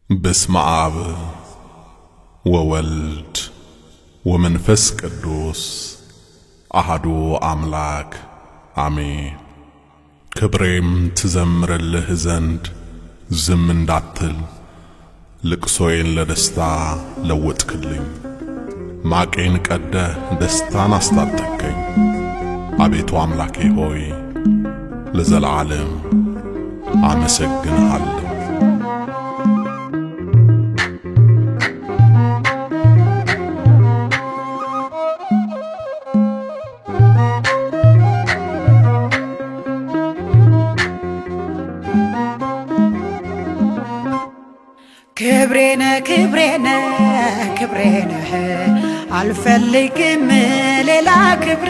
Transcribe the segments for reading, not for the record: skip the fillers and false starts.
بسم آب وولد ومنفس قدوس أحدو أملاك آمين كبريم تزمر الله زند زمن داتل لقصوين لدستا لوت كلين ماكين كده دستا نستاتكين أبيتو أملاكي هوي لزل عالم عمسجن حلم كبرنا الفلك مليلا كبر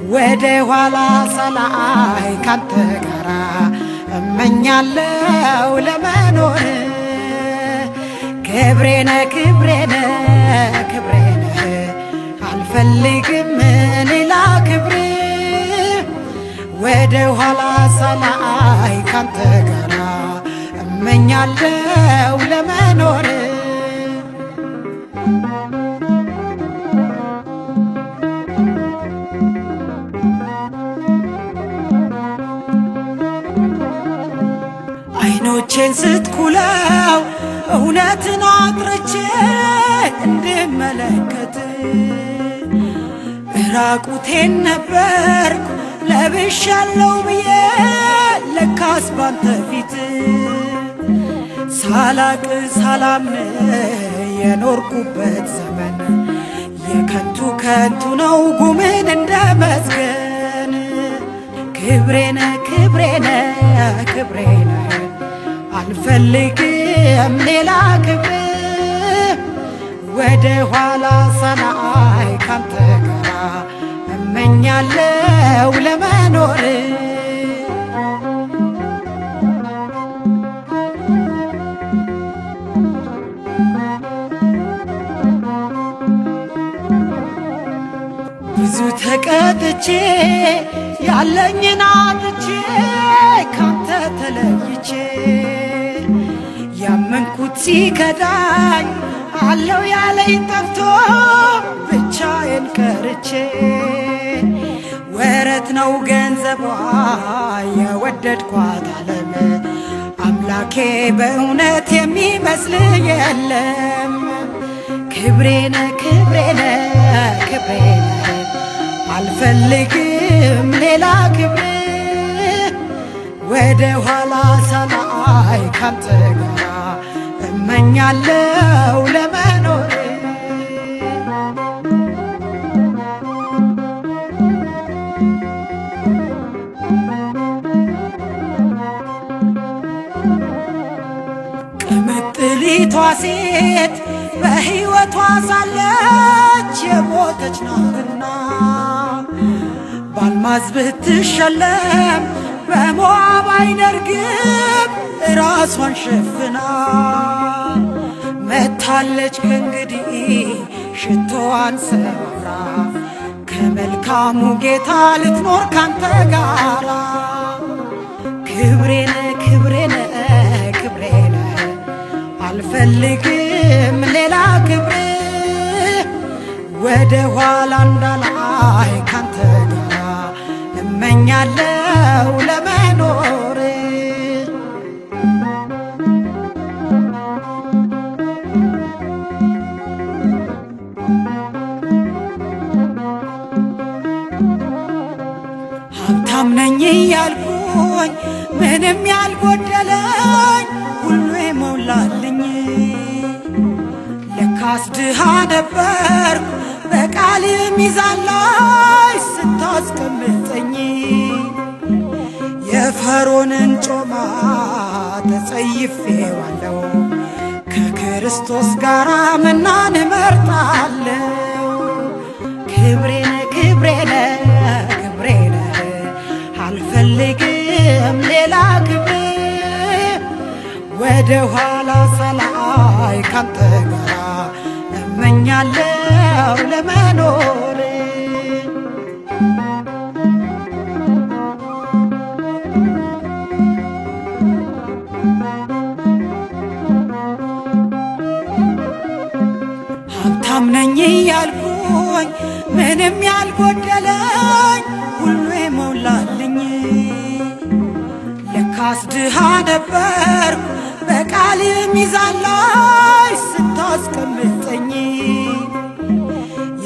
وده ولا صلاي كانت غرا من يالله لمنور كبرنا الفلك مليلا كبر وده ولا صلاي كانت غرا من يالله لمنور عينوچن ስትኩላው እውነትን አጥርቼ እንደመለከት ራቁቴን ነበርኩ ለብሻለው ብዬ ለካስ ባንተ ፊት ሳላቅ ሳላምን የኖርኩበት ዘመን የከንቱ ነው ጉምን እንደመስገን ክብሬነ አልፈልግም ሌላ ክብር ወደ ኋላ ሰናይ ካንተ ጋራ እመኛለሁ ለመኖር ብዙ ተቀጥቼ ያለኝን አጥቼ ካንተ ተለይቼ ያመንኩት ሲከዳኝ አለው ያለኝ ጠፍቶ ብቻዬን ቀርቼ ወረት ነው ገንዘቧ የወደድኳት ዓለም አምላኬ በእውነት የሚመስል የለም ክብሬነ አልፈልግም ሌላ ክብር ወደ ኋላ ሰናይ ካንተ ጋራ እመኛለሁ ለመኖር ቅምጥሊቷ ሴት በሕይወቷ ሳለች የሞተች ናትና ባልማዝ ብትሸለም በሞዓብ አይደርግም ራሷን ሸፍና መታለች ከእንግዲህ ሽቶዋን ሰብራ ከመልካሙ ጌታ ልትኖር ካንተ ጋራ ክብሬነ አልፈልግም ሌላ ክብር ወደ ኋላ እንዳላይ ካንተ ጋራ እመኛለሁ ለመኖር ሀብታም ነኝ እያልኩኝ ምንም ያልጎደለኝ ሁሉ የሞላልኝ ለካስ ድሃ ነበርኩ በቃል ሚዛን ላይ ስታስቀምጠኝ የፈርዖንን ጮማ ተጸይፌዋለሁ ከክርስቶስ ጋር ምናን እመርጣለሁ ክብሬነ አልፈልግም ሌላ ክብር ወደ ኋላ ሰላይ ካንተ ጋራ እመኛለሁ ለመኖር እያልኩኝ ምንም ያልጎደለኝ ሁሉ የሞላልኝ ለካስ ድሃ ነበርኩ በቃል ሚዛን ላይ ስታስቀምጠኝ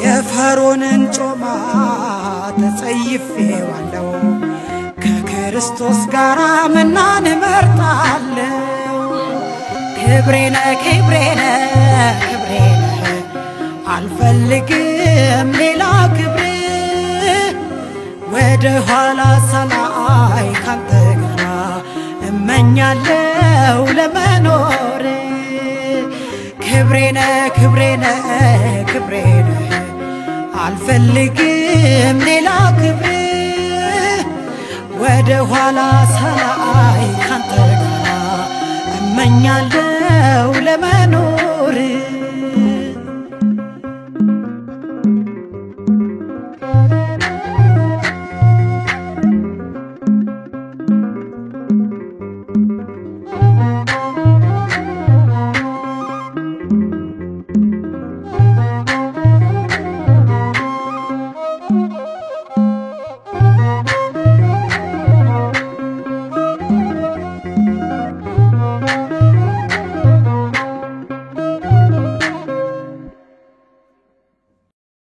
የፈርዖንን ጮማ ተጸይፌዋለሁ ከክርስቶስ ጋር መናን እመርጣለሁ ክብሬነ ክብሬነ ክብሬነ አልፈልግም ሌላ ክብር ወደ ኋላ ሳላይ ካንተ ጋር እመኛለሁ ለመኖር ክብሬነ ክብሬነ ክብሬነ አልፈልግም ሌላ ክብር ወደ ኋላ ሳላይ ካንተ ጋር እመኛለሁ ለመኖር